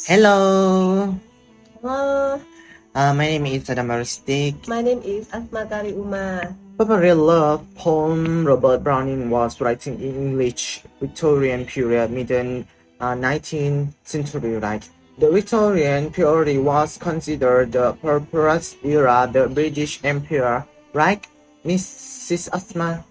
Hello, Hello, my name is Adam Aristik. my name is Asmatari Uma. Porphyria love poem Robert Browning was writing in English Victorian period, middle 19th century, right? The Victorian period was considered the purpose era, the British Empire, right, Mrs. Asma?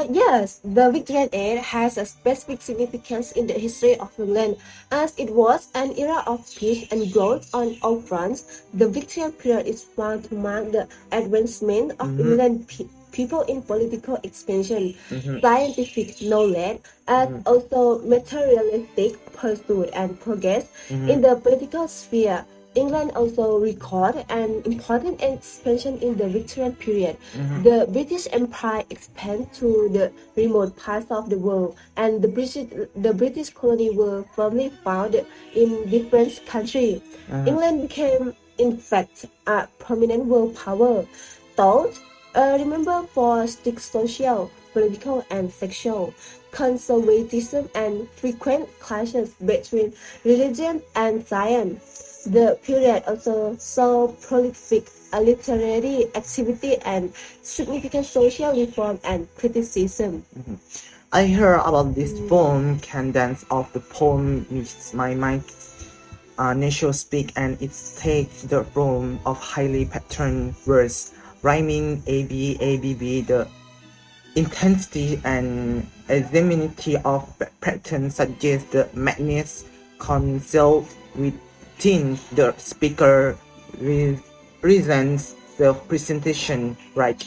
Yes, the Victorian age has a specific significance in the history of England, as it was an era of peace and growth on all fronts. The Victorian period is found to mark the advancement of Mm-hmm, England people in political expansion, mm-hmm, scientific knowledge, as mm-hmm, also materialistic pursuit and progress mm-hmm, in the political sphere. England also recorded an important expansion in the Victorian period. mm-hmm, The British Empire expanded to the remote parts of the world, and the British colony were firmly founded in different countries. uh, England became, in fact, a prominent world power. Thought, remember for strict social, political, and sexual conservatism and frequent clashes between religion and science. The period also saw prolific literary activity and significant social reform and criticism. mm-hmm. I heard about this Mm. poem, cadence of the poem meets my mind natural speak and it takes the form of highly patterned words, rhyming ABABB. The intensity and asymmetry of pattern suggests the madness concealed within the speaker reasons self-presentation, right?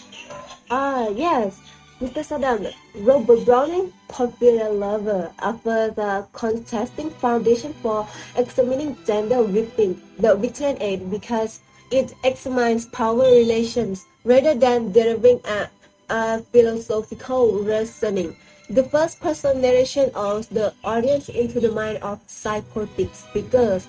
Yes, Mr. Saddam, Robert Browning, Porphyria lover, offers a contrasting foundation for examining gender within the Victorian age because it examines power relations rather than deriving a philosophical reasoning. The first person narration of the audience into the mind of psychotic speakers.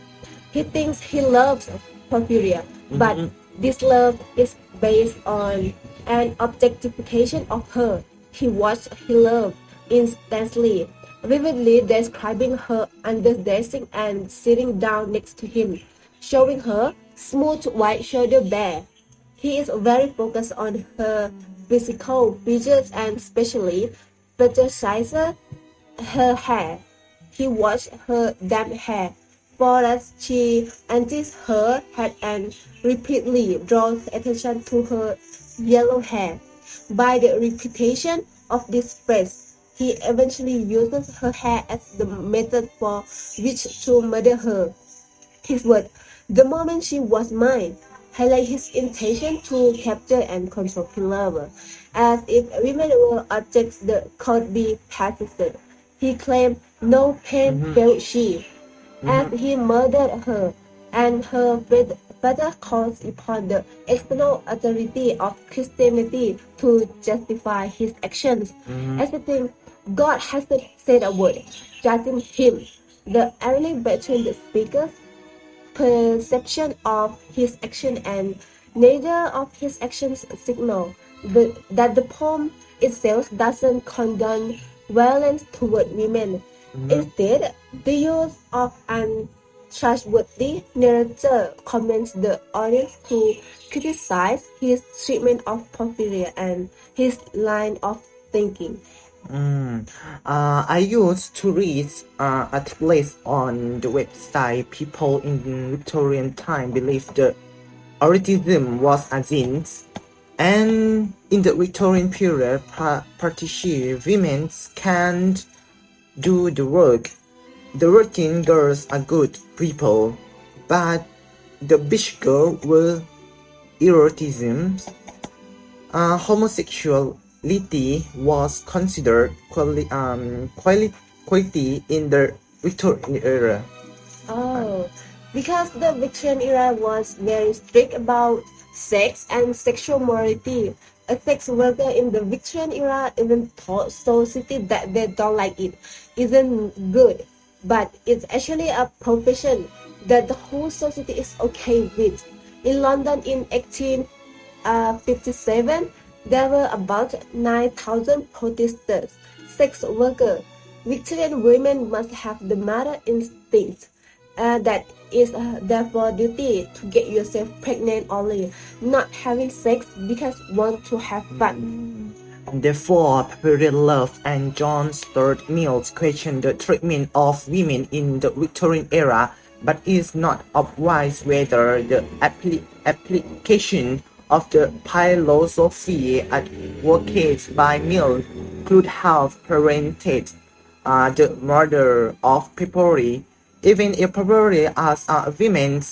He thinks he loves Porphyria, but Mm-hmm. this love is based on an objectification of her. He watched he loved instantly, vividly describing her undressing and sitting down next to him, showing her smooth white shoulder bare. He is very focused on her physical features and especially fetishizes her hair. He watched her damp hair, for as she unties her head and repeatedly draws attention to her yellow hair. By the repetition of this phrase, he eventually uses her hair as the method for which to murder her. His word, the moment she was mine, highlight his intention to capture and control his lover, as if women were objects that could be possessed. He claimed no pain Mm-hmm. felt she, as Mm-hmm. he murdered her, and her further calls upon the external authority of Christianity to justify his actions, Mm-hmm. asserting God hasn't said a word, judging him. The irony between the speakers perception of his action and neither of his actions signal that the poem itself doesn't condone violence toward women. Mm-hmm. Instead, the use of untrustworthy narrator commands the audience to criticize his treatment of Porphyria and his line of thinking. I used to read articles on the website. People in Victorian time believed the Orientism was a sin, and in the Victorian period, partition women can't do the work. The working girls are good people, but the beach girls were erotism. Homosexuality was considered quality in the Victorian era. Oh, because the Victorian era was very strict about sex and sexual morality. A sex worker in the Victorian era even told society that they don't like it isn't good, but it's actually a profession that the whole society is okay with. In London in 1857, there were about 9,000 protesters, sex workers. Victorian women must have the mother instinct that is therefore duty to get yourself pregnant only, not having sex because want to have fun. Therefore, Porphyria Love and John Stuart Mills questioned the treatment of women in the Victorian era, but it is not obvious whether the application of the philosophy advocated by Mills could have prevented the murder of Porphyria, even if Porphyria as women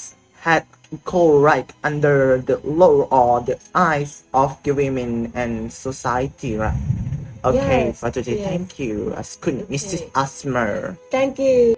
had equal right under the law or the eyes of the women and society, right? Okay, Yes, for today, yes. thank you. As Mrs. Okay. Asmer. Thank you.